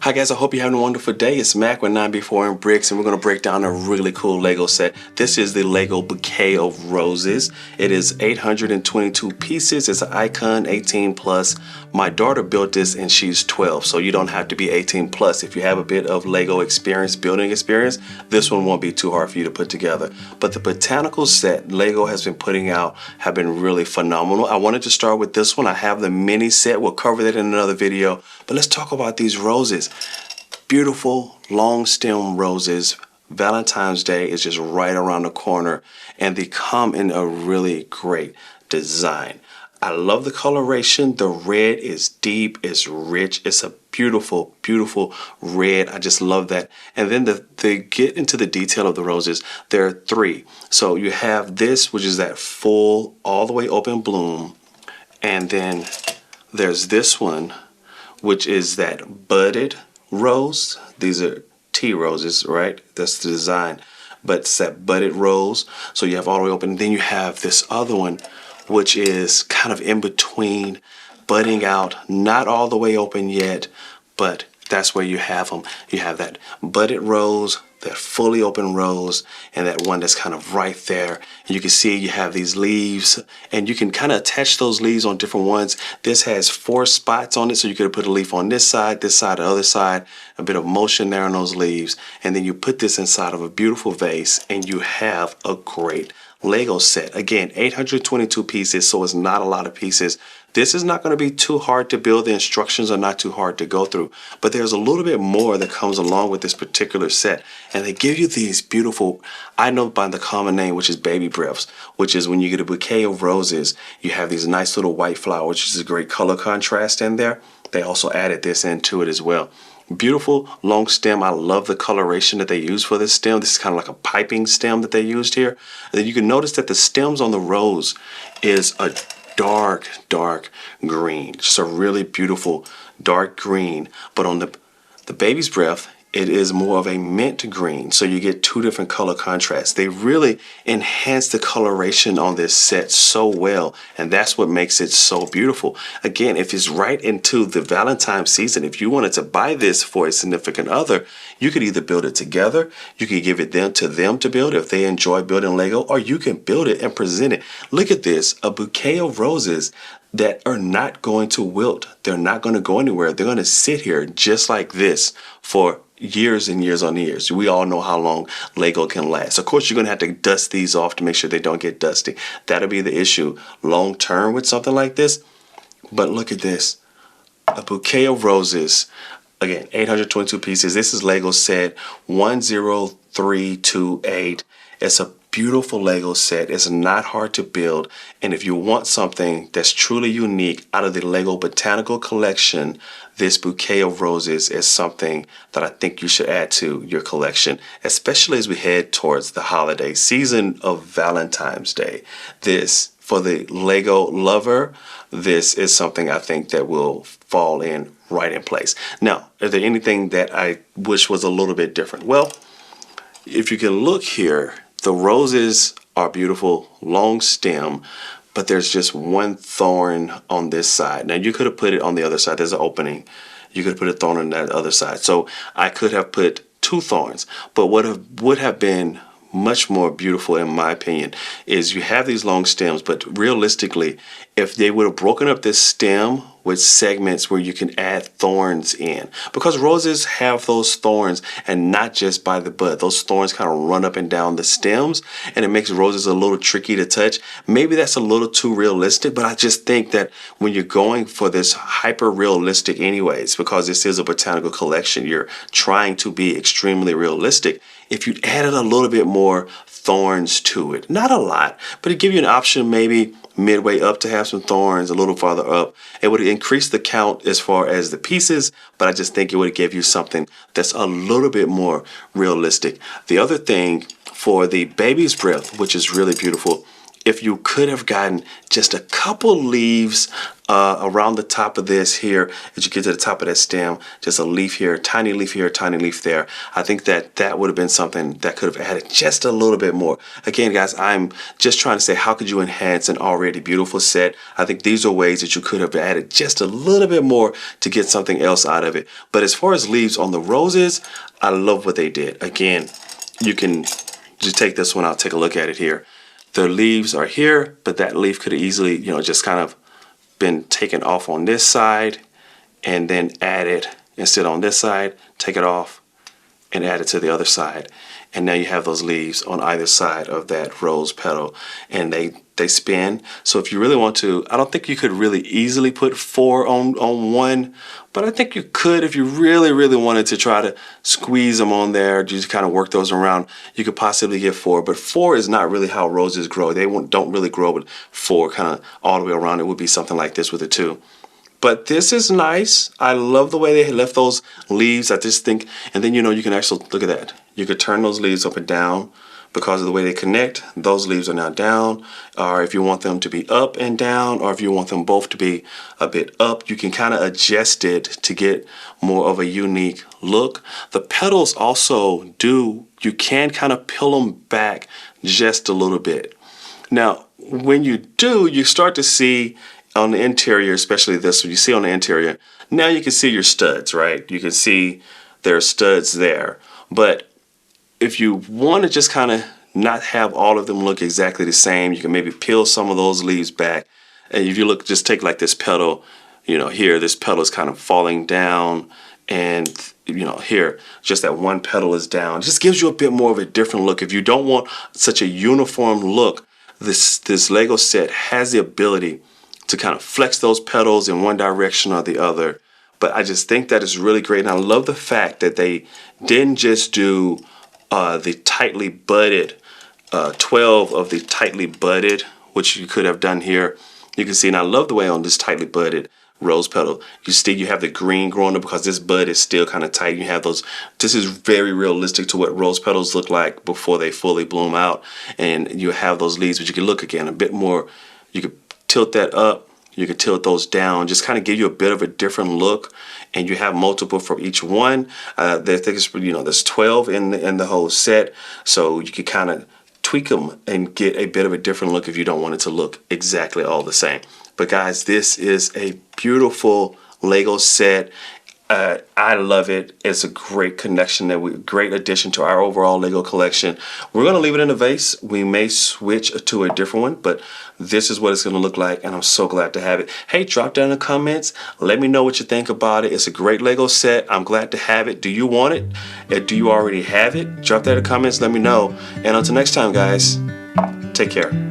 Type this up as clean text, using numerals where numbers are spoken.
Hi guys, I hope you're having a wonderful day. It's Mac with 9B4 and Bricks, and we're going to break down a really cool Lego set. This is the Lego Bouquet of Roses. It is 822 pieces. It's an icon, 18 plus. My daughter built this and she's 12, so you don't have to be 18 plus. If you have a bit of Lego experience, building experience, this one won't be too hard for you to put together. But the botanical set Lego has been putting out have been really phenomenal. I wanted to start with this one. I have the mini set. We'll cover that in another video. But let's talk about these roses. Beautiful long stem roses. Valentine's Day is just right around the corner, and they come in a really great design. I love the coloration. The red is deep, it's rich, it's a beautiful, beautiful red. I just love that. And then to get into the detail of the roses, there are three. So you have this, which is that full, all the way open bloom, and then there's this one, which is that budded rose. These are tea roses, right? That's the design, but it's that budded rose. So you have all the way open. Then you have this other one, which is kind of in between, budding out, not all the way open yet, but that's where you have them. You have that budded rose, that fully open rose, and that one that's kind of right there. And you can see you have these leaves, and you can kind of attach those leaves on different ones. This has 4 spots on it, so you could put a leaf on this side, the other side, a bit of motion there on those leaves, and then you put this inside of a beautiful vase, and you have a great Lego set. Again, 822 pieces, so it's not a lot of pieces. This is not going to be too hard to build. The instructions are not too hard to go through, but there's a little bit more that comes along with this particular set, and they give you these beautiful, I know by the common name, which is baby breaths, which is when you get a bouquet of roses, you have these nice little white flowers, which is a great color contrast in there. They also added this into it as well. Beautiful long stem. I love the coloration that they use for this stem. This is kind of like a piping stem that they used here. And then you can notice that the stems on the rose is a dark green. Just a really beautiful dark green. But on the baby's breath, it is more of a mint green. So you get 2 different color contrasts. They really enhance the coloration on this set so well, and that's what makes it so beautiful. Again, if it's right into the Valentine's season, if you wanted to buy this for a significant other, you could either build it together, you could give it to them to build if they enjoy building Lego, or you can build it and present it. Look at this, a bouquet of roses that are not going to wilt. They're not going to go anywhere. They're going to sit here just like this for years and years on years. We all know how long Lego can last. Of course, you're going to have to dust these off to make sure they don't get dusty. That'll be the issue long term with something like this. But look at this. A bouquet of roses. Again, 822 pieces. This is Lego set 10328. It's a beautiful Lego set. It's not hard to build. And if you want something that's truly unique out of the Lego Botanical Collection, this bouquet of roses is something that I think you should add to your collection, especially as we head towards the holiday season of Valentine's Day. This, for the Lego lover, this is something I think that will fall in right in place. Now, is there anything that I wish was a little bit different? Well, if you can look here, the roses are beautiful, long stem, but there's just one thorn on this side. Now, you could have put it on the other side. There's an opening. You could have put a thorn on that other side. So I could have put 2 thorns. But what would have been much more beautiful, in my opinion, is you have these long stems, but realistically, if they would have broken up this stem with segments where you can add thorns in, because roses have those thorns, and not just by the bud. Those thorns kind of run up and down the stems, and it makes roses a little tricky to touch. Maybe that's a little too realistic, but I just think that when you're going for this hyper realistic anyways, because this is a botanical collection, you're trying to be extremely realistic. If you added a little bit more thorns to it, not a lot, but it give you an option maybe midway up to have some thorns, a little farther up. It would increase the count as far as the pieces, but I just think it would give you something that's a little bit more realistic. The other thing for the baby's breath, which is really beautiful, if you could have gotten just a couple leaves around the top of this here, as you get to the top of that stem, just a leaf here, tiny leaf here, tiny leaf there. I think that would have been something that could have added just a little bit more. Again, guys, I'm just trying to say, how could you enhance an already beautiful set? I think these are ways that you could have added just a little bit more to get something else out of it. But as far as leaves on the roses, I love what they did. Again, you can just take this one out, take a look at it here. The leaves are here, but that leaf could have easily, just kind of been taken off on this side and then added instead on this side, take it off and add it to the other side. And now you have those leaves on either side of that rose petal, and they spin. So if you really want to, I don't think you could really easily put 4 on one, but I think you could if you really, really wanted to try to squeeze them on there, just kind of work those around. You could possibly get 4, but 4 is not really how roses grow. They don't really grow with 4 kind of all the way around. It would be something like this with a 2. But this is nice. I love the way they left those leaves. I just think, and then you can actually look at that. You could turn those leaves up and down because of the way they connect. Those leaves are now down, or if you want them to be up and down, or if you want them both to be a bit up, you can kind of adjust it to get more of a unique look. The petals also you can kind of peel them back just a little bit. Now, when you do, you start to see on the interior, especially this one, you see on the interior, now you can see your studs, right? You can see there are studs there. But if you want to just kind of not have all of them look exactly the same, you can maybe peel some of those leaves back. And if you look, just take like this petal, here, this petal is kind of falling down, and here, just that one petal is down. It just gives you a bit more of a different look. If you don't want such a uniform look, this Lego set has the ability to kind of flex those petals in one direction or the other. But I just think that is really great. And I love the fact that they didn't just do the tightly budded, 12 of the tightly budded, which you could have done here. You can see, and I love the way on this tightly budded rose petal, you have the green growing up because this bud is still kind of tight. You have those, this is very realistic to what rose petals look like before they fully bloom out. And you have those leaves, but you can look again a bit more, you could tilt that up, you can tilt those down, just kind of give you a bit of a different look. And you have multiple for each one. There's 12 in the whole set, so you can kind of tweak them and get a bit of a different look if you don't want it to look exactly all the same. But guys, this is a beautiful Lego set. I love it. It's a great connection, great addition to our overall Lego collection. We're going to leave it in a vase. We may switch to a different one, but this is what it's going to look like, and I'm so glad to have it. Hey, drop down in the comments. Let me know what you think about it. It's a great Lego set. I'm glad to have it. Do you want it? Do you already have it? Drop that in the comments. Let me know. And until next time, guys, take care.